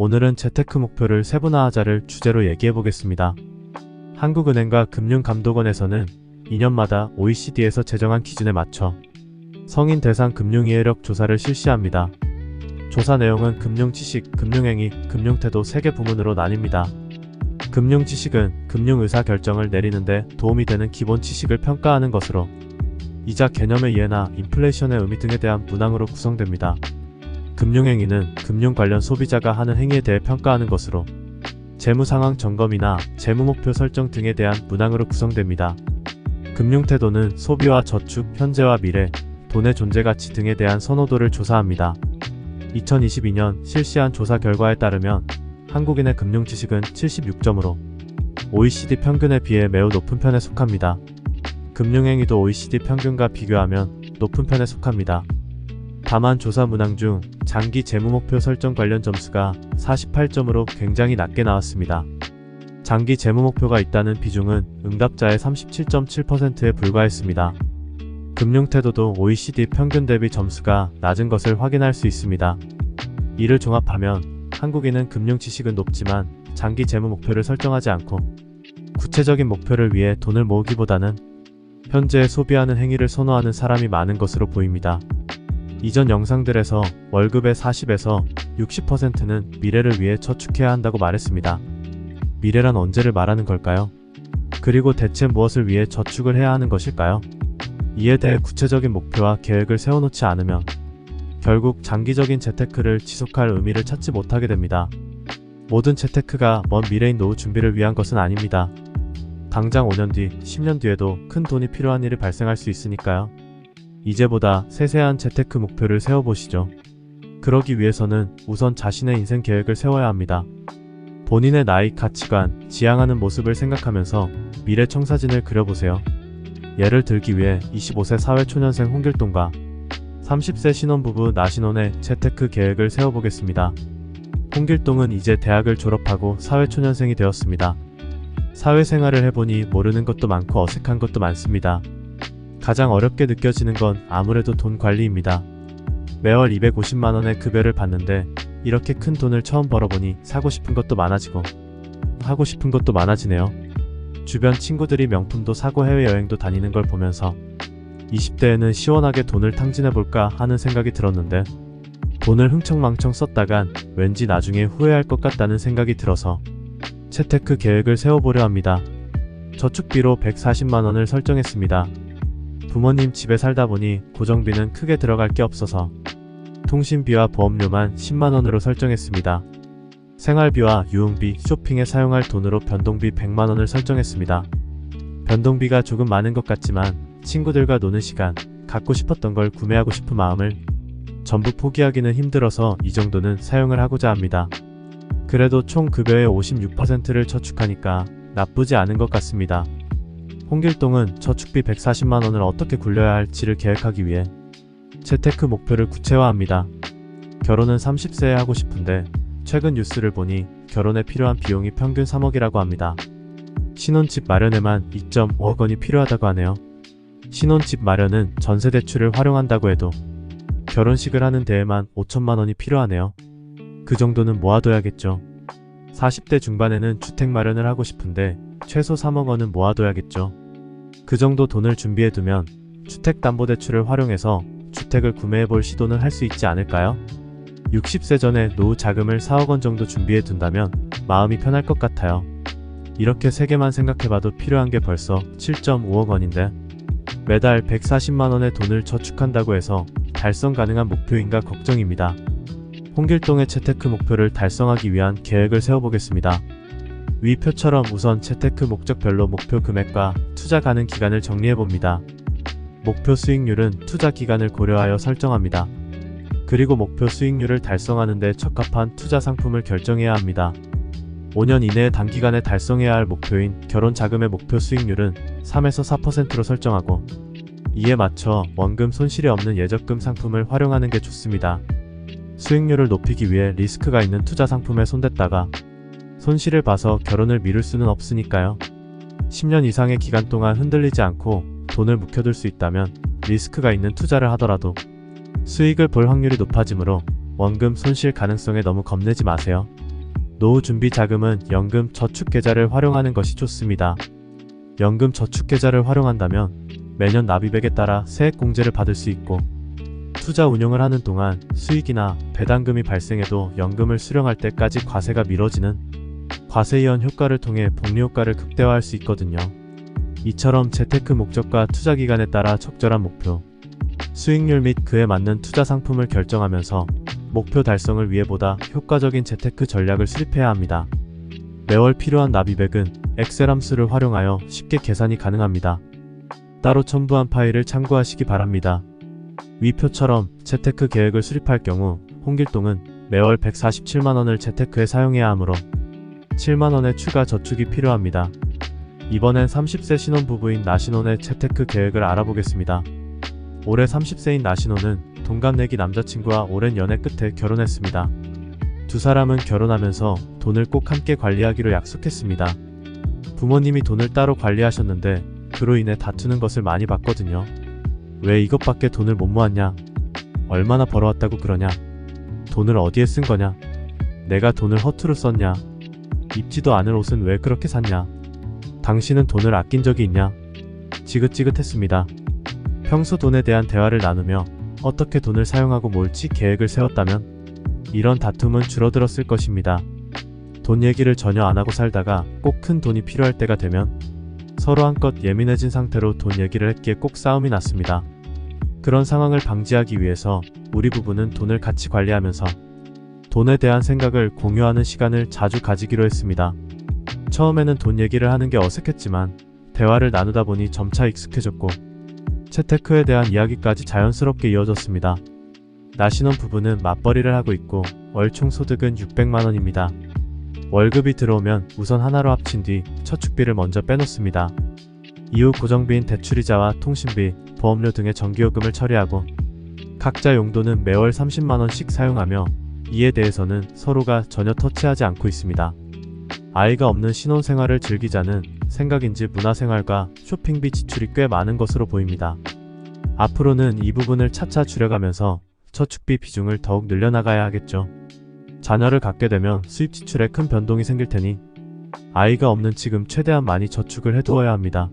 오늘은 재테크 목표를 세분화하자를 주제로 얘기해 보겠습니다. 한국은행과 금융감독원에서는 2년마다 OECD에서 제정한 기준에 맞춰 성인 대상 금융이해력 조사를 실시합니다. 조사 내용은 금융지식, 금융행위, 금융태도 3개 부문으로 나뉩니다. 금융지식은 금융의사결정을 내리는데 도움이 되는 기본 지식을 평가하는 것으로 이자 개념의 이해나 인플레이션의 의미 등에 대한 문항으로 구성됩니다. 금융행위는 금융 관련 소비자가 하는 행위에 대해 평가하는 것으로 재무상황 점검이나 재무목표 설정 등에 대한 문항으로 구성됩니다. 금융태도는 소비와 저축, 현재와 미래, 돈의 존재가치 등에 대한 선호도를 조사합니다. 2022년 실시한 조사 결과에 따르면 한국인의 금융지식은 76점으로 OECD 평균에 비해 매우 높은 편에 속합니다. 금융행위도 OECD 평균과 비교하면 높은 편에 속합니다. 다만 조사 문항 중 장기 재무목표 설정 관련 점수가 48점으로 굉장히 낮게 나왔습니다. 장기 재무목표가 있다는 비중은 응답자의 37.7%에 불과했습니다. 금융태도도 OECD 평균 대비 점수가 낮은 것을 확인할 수 있습니다. 이를 종합하면 한국인은 금융지식은 높지만 장기 재무목표를 설정하지 않고 구체적인 목표를 위해 돈을 모으기보다는 현재에 소비하는 행위를 선호하는 사람이 많은 것으로 보입니다. 이전 영상들에서 월급의 40에서 60%는 미래를 위해 저축해야 한다고 말했습니다. 미래란 언제를 말하는 걸까요? 그리고 대체 무엇을 위해 저축을 해야 하는 것일까요? 이에 대해 구체적인 목표와 계획을 세워놓지 않으면 결국 장기적인 재테크를 지속할 의미를 찾지 못하게 됩니다. 모든 재테크가 먼 미래인 노후 준비를 위한 것은 아닙니다. 당장 5년 뒤, 10년 뒤에도 큰 돈이 필요한 일이 발생할 수 있으니까요. 이제보다 세세한 재테크 목표를 세워보시죠. 그러기 위해서는 우선 자신의 인생 계획을 세워야 합니다. 본인의 나이, 가치관, 지향하는 모습을 생각하면서 미래 청사진을 그려보세요. 예를 들기 위해 25세 사회초년생 홍길동과 30세 신혼부부 나신혼의 재테크 계획을 세워보겠습니다. 홍길동은 이제 대학을 졸업하고 사회초년생이 되었습니다. 사회생활을 해보니 모르는 것도 많고 어색한 것도 많습니다. 가장 어렵게 느껴지는 건 아무래도 돈 관리입니다. 매월 250만원의 급여를 받는데 이렇게 큰 돈을 처음 벌어보니 사고 싶은 것도 많아지고 하고 싶은 것도 많아지네요. 주변 친구들이 명품도 사고 해외여행도 다니는 걸 보면서 20대에는 시원하게 돈을 탕진해볼까 하는 생각이 들었는데 돈을 흥청망청 썼다간 왠지 나중에 후회할 것 같다는 생각이 들어서 재테크 계획을 세워보려 합니다. 저축비로 140만원을 설정했습니다. 부모님 집에 살다 보니 고정비는 크게 들어갈 게 없어서 통신비와 보험료만 10만원으로 설정했습니다. 생활비와 유흥비, 쇼핑에 사용할 돈으로 변동비 100만원을 설정했습니다. 변동비가 조금 많은 것 같지만 친구들과 노는 시간, 갖고 싶었던 걸 구매하고 싶은 마음을 전부 포기하기는 힘들어서 이 정도는 사용을 하고자 합니다. 그래도 총 급여의 56%를 저축하니까 나쁘지 않은 것 같습니다. 홍길동은 저축비 140만원을 어떻게 굴려야 할지를 계획하기 위해 재테크 목표를 구체화합니다. 결혼은 30세에 하고 싶은데 최근 뉴스를 보니 결혼에 필요한 비용이 평균 3억이라고 합니다. 신혼집 마련에만 2.5억 원이 필요하다고 하네요. 신혼집 마련은 전세대출을 활용한다고 해도 결혼식을 하는 데에만 5천만원이 필요하네요. 그 정도는 모아둬야겠죠. 40대 중반에는 주택 마련을 하고 싶은데 최소 3억 원은 모아둬야겠죠. 그 정도 돈을 준비해두면 주택담보대출을 활용해서 주택을 구매해볼 시도는 할 수 있지 않을까요? 60세 전에 노후 자금을 4억 원 정도 준비해둔다면 마음이 편할 것 같아요. 이렇게 3개만 생각해봐도 필요한 게 벌써 7.5억 원인데 매달 140만원의 돈을 저축한다고 해서 달성 가능한 목표인가 걱정입니다. 홍길동의 재테크 목표를 달성하기 위한 계획을 세워보겠습니다. 위 표처럼 우선 재테크 목적별로 목표 금액과 투자 가능 기간을 정리해봅니다. 목표 수익률은 투자 기간을 고려하여 설정합니다. 그리고 목표 수익률을 달성하는 데 적합한 투자 상품을 결정해야 합니다. 5년 이내에 단기간에 달성해야 할 목표인 결혼 자금의 목표 수익률은 3에서 4%로 설정하고 이에 맞춰 원금 손실이 없는 예적금 상품을 활용하는 게 좋습니다. 수익률을 높이기 위해 리스크가 있는 투자 상품에 손댔다가 손실을 봐서 결혼을 미룰 수는 없으니까요. 10년 이상의 기간 동안 흔들리지 않고 돈을 묵혀둘 수 있다면 리스크가 있는 투자를 하더라도 수익을 볼 확률이 높아지므로 원금 손실 가능성에 너무 겁내지 마세요. 노후 준비 자금은 연금 저축 계좌를 활용하는 것이 좋습니다. 연금 저축 계좌를 활용한다면 매년 납입액에 따라 세액공제를 받을 수 있고, 투자 운용을 하는 동안 수익이나 배당금이 발생해도 연금을 수령할 때까지 과세가 미뤄지는 과세이원 효과를 통해 복리 효과를 극대화할 수 있거든요. 이처럼 재테크 목적과 투자 기간에 따라 적절한 목표, 수익률 및 그에 맞는 투자 상품을 결정하면서 목표 달성을 위해 보다 효과적인 재테크 전략을 수립해야 합니다. 매월 필요한 납입액은 엑셀 함수를 활용하여 쉽게 계산이 가능합니다. 따로 첨부한 파일을 참고하시기 바랍니다. 위 표처럼 재테크 계획을 수립할 경우 홍길동은 매월 147만원을 재테크에 사용해야 하므로 7만원의 추가 저축이 필요합니다. 이번엔 30세 신혼부부인 나신혼의 재테크 계획을 알아보겠습니다. 올해 30세인 나신혼은 동갑내기 남자친구와 오랜 연애 끝에 결혼했습니다. 두 사람은 결혼하면서 돈을 꼭 함께 관리하기로 약속했습니다. 부모님이 돈을 따로 관리하셨는데 그로 인해 다투는 것을 많이 봤거든요. 왜 이것밖에 돈을 못 모았냐? 얼마나 벌어왔다고 그러냐? 돈을 어디에 쓴 거냐? 내가 돈을 허투루 썼냐? 입지도 않을 옷은 왜 그렇게 샀냐? 당신은 돈을 아낀 적이 있냐? 지긋지긋했습니다. 평소 돈에 대한 대화를 나누며 어떻게 돈을 사용하고 뭘지 계획을 세웠다면 이런 다툼은 줄어들었을 것입니다. 돈 얘기를 전혀 안 하고 살다가 꼭 큰 돈이 필요할 때가 되면 서로 한껏 예민해진 상태로 돈 얘기를 했기에 꼭 싸움이 났습니다. 그런 상황을 방지하기 위해서 우리 부부는 돈을 같이 관리하면서 돈에 대한 생각을 공유하는 시간을 자주 가지기로 했습니다. 처음에는 돈 얘기를 하는 게 어색했지만 대화를 나누다 보니 점차 익숙해졌고 재테크에 대한 이야기까지 자연스럽게 이어졌습니다. 나신혼 부부는 맞벌이를 하고 있고 월 총소득은 600만원입니다. 월급이 들어오면 우선 하나로 합친 뒤 저축비를 먼저 빼놓습니다. 이후 고정비인 대출이자와 통신비, 보험료 등의 정기요금을 처리하고 각자 용도는 매월 30만원씩 사용하며 이에 대해서는 서로가 전혀 터치하지 않고 있습니다. 아이가 없는 신혼생활을 즐기자는 생각인지 문화생활과 쇼핑비 지출이 꽤 많은 것으로 보입니다. 앞으로는 이 부분을 차차 줄여가면서 저축비 비중을 더욱 늘려나가야 하겠죠. 자녀를 갖게 되면 수입 지출에 큰 변동이 생길 테니 아이가 없는 지금 최대한 많이 저축을 해두어야 합니다.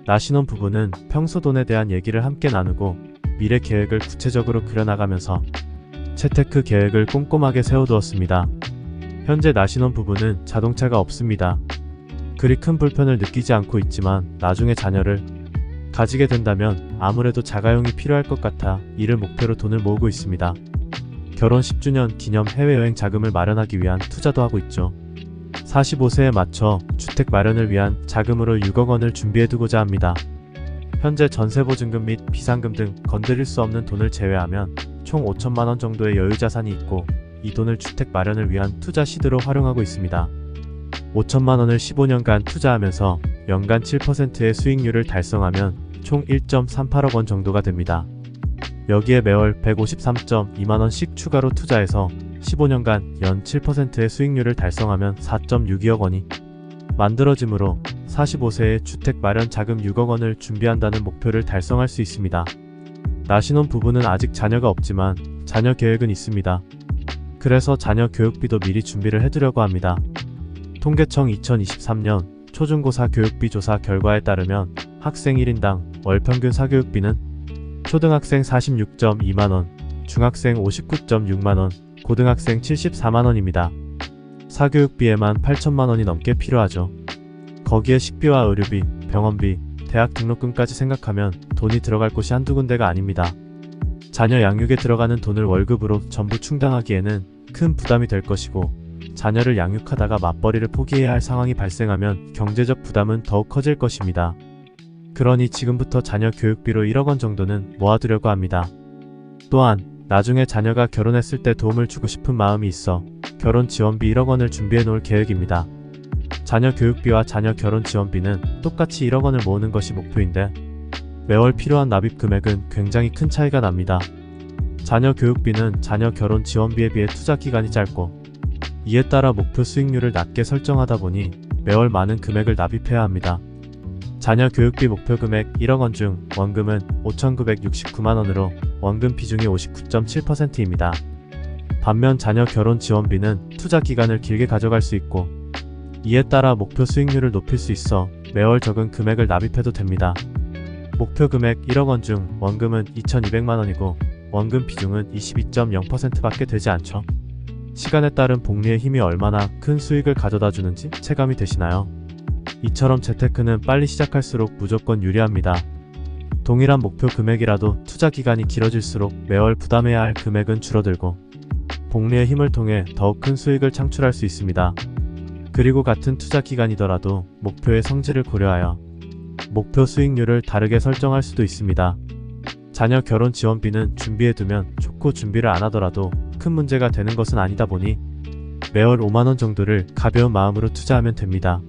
나신혼 부부는 평소 돈에 대한 얘기를 함께 나누고 미래 계획을 구체적으로 그려나가면서 재테크 계획을 꼼꼼하게 세워두었습니다. 현재 나신혼 부부는 자동차가 없습니다. 그리 큰 불편을 느끼지 않고 있지만 나중에 자녀를 가지게 된다면 아무래도 자가용이 필요할 것 같아 이를 목표로 돈을 모으고 있습니다. 결혼 10주년 기념 해외여행 자금을 마련하기 위한 투자도 하고 있죠. 45세에 맞춰 주택 마련을 위한 자금으로 6억 원을 준비해두고자 합니다. 현재 전세보증금 및 비상금 등 건드릴 수 없는 돈을 제외하면 총 5천만 원 정도의 여유자산이 있고 이 돈을 주택 마련을 위한 투자 시드로 활용하고 있습니다. 5천만 원을 15년간 투자하면서 연간 7%의 수익률을 달성하면 총 1.38억 원 정도가 됩니다. 여기에 매월 153.2만원씩 추가로 투자해서 15년간 연 7%의 수익률을 달성하면 4.62억 원이 만들어지므로 45세에 주택 마련 자금 6억 원을 준비한다는 목표를 달성할 수 있습니다. 나신혼 부부는 아직 자녀가 없지만 자녀 계획은 있습니다. 그래서 자녀 교육비도 미리 준비를 해두려고 합니다. 통계청 2023년 초중고사 교육비 조사 결과에 따르면 학생 1인당 월 평균 사교육비는 초등학생 46.2만원, 중학생 59.6만원, 고등학생 74만원입니다. 사교육비에만 8천만원이 넘게 필요하죠. 거기에 식비와 의료비, 병원비, 대학 등록금까지 생각하면 돈이 들어갈 곳이 한두 군데가 아닙니다. 자녀 양육에 들어가는 돈을 월급으로 전부 충당하기에는 큰 부담이 될 것이고 자녀를 양육하다가 맞벌이를 포기해야 할 상황이 발생하면 경제적 부담은 더욱 커질 것입니다. 그러니 지금부터 자녀 교육비로 1억 원 정도는 모아두려고 합니다. 또한 나중에 자녀가 결혼했을 때 도움을 주고 싶은 마음이 있어 결혼 지원비 1억 원을 준비해 놓을 계획입니다. 자녀 교육비와 자녀 결혼 지원비는 똑같이 1억 원을 모으는 것이 목표인데 매월 필요한 납입 금액은 굉장히 큰 차이가 납니다. 자녀 교육비는 자녀 결혼 지원비에 비해 투자 기간이 짧고 이에 따라 목표 수익률을 낮게 설정하다 보니 매월 많은 금액을 납입해야 합니다. 자녀 교육비 목표 금액 1억 원 중 원금은 5,969만 원으로 원금 비중이 59.7%입니다. 반면 자녀 결혼 지원비는 투자 기간을 길게 가져갈 수 있고 이에 따라 목표 수익률을 높일 수 있어 매월 적은 금액을 납입해도 됩니다. 목표 금액 1억 원 중 원금은 2,200만 원이고 원금 비중은 22.0%밖에 되지 않죠. 시간에 따른 복리의 힘이 얼마나 큰 수익을 가져다 주는지 체감이 되시나요? 이처럼 재테크는 빨리 시작할수록 무조건 유리합니다. 동일한 목표 금액이라도 투자 기간이 길어질수록 매월 부담해야 할 금액은 줄어들고 복리의 힘을 통해 더욱 큰 수익을 창출할 수 있습니다. 그리고 같은 투자 기간이더라도 목표의 성질을 고려하여 목표 수익률을 다르게 설정할 수도 있습니다. 자녀 결혼 지원비는 준비해두면 좋고 준비를 안 하더라도 큰 문제가 되는 것은 아니다 보니 매월 5만원 정도를 가벼운 마음으로 투자하면 됩니다.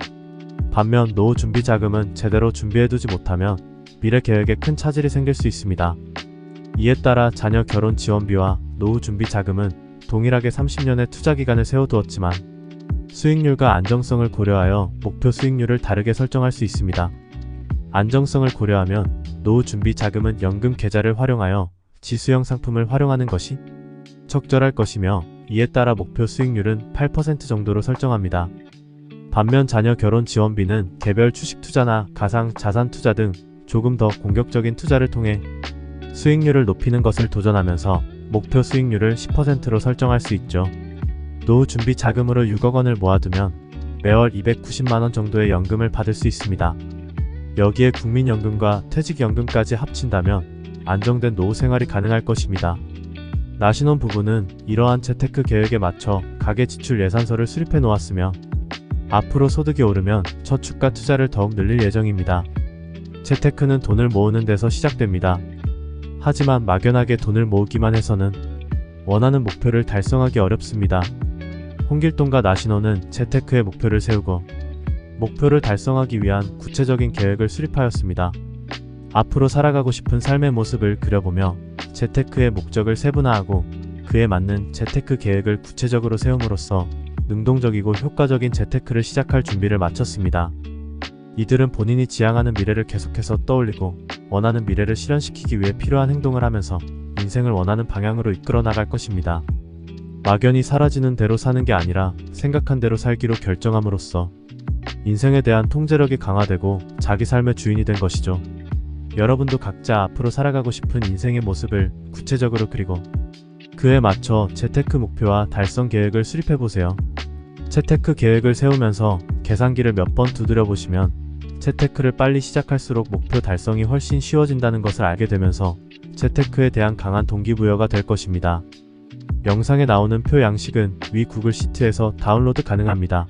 반면 노후 준비 자금은 제대로 준비해두지 못하면 미래 계획에 큰 차질이 생길 수 있습니다. 이에 따라 자녀 결혼 지원비와 노후 준비 자금은 동일하게 30년의 투자 기간을 세워두었지만 수익률과 안정성을 고려하여 목표 수익률을 다르게 설정할 수 있습니다. 안정성을 고려하면 노후 준비 자금은 연금 계좌를 활용하여 지수형 상품을 활용하는 것이 적절할 것이며 이에 따라 목표 수익률은 8% 정도로 설정합니다. 반면 자녀 결혼 지원비는 개별 주식 투자나 가상 자산 투자 등 조금 더 공격적인 투자를 통해 수익률을 높이는 것을 도전하면서 목표 수익률을 10%로 설정할 수 있죠. 노후 준비 자금으로 6억 원을 모아두면 매월 290만원 정도의 연금을 받을 수 있습니다. 여기에 국민연금과 퇴직연금까지 합친다면 안정된 노후 생활이 가능할 것입니다. 나신혼 부부는 이러한 재테크 계획에 맞춰 가계 지출 예산서를 수립해 놓았으며 앞으로 소득이 오르면 저축과 투자를 더욱 늘릴 예정입니다. 재테크는 돈을 모으는 데서 시작됩니다. 하지만 막연하게 돈을 모으기만 해서는 원하는 목표를 달성하기 어렵습니다. 홍길동과 나신혼은 재테크의 목표를 세우고 목표를 달성하기 위한 구체적인 계획을 수립하였습니다. 앞으로 살아가고 싶은 삶의 모습을 그려보며 재테크의 목적을 세분화하고 그에 맞는 재테크 계획을 구체적으로 세움으로써 능동적이고 효과적인 재테크를 시작할 준비를 마쳤습니다. 이들은 본인이 지향하는 미래를 계속해서 떠올리고 원하는 미래를 실현시키기 위해 필요한 행동을 하면서 인생을 원하는 방향으로 이끌어 나갈 것입니다. 막연히 사라지는 대로 사는 게 아니라 생각한 대로 살기로 결정함으로써 인생에 대한 통제력이 강화되고 자기 삶의 주인이 된 것이죠. 여러분도 각자 앞으로 살아가고 싶은 인생의 모습을 구체적으로 그리고 그에 맞춰 재테크 목표와 달성 계획을 수립해보세요. 재테크 계획을 세우면서 계산기를 몇 번 두드려 보시면 재테크를 빨리 시작할수록 목표 달성이 훨씬 쉬워진다는 것을 알게 되면서 재테크에 대한 강한 동기부여가 될 것입니다. 영상에 나오는 표 양식은 위 구글 시트에서 다운로드 가능합니다.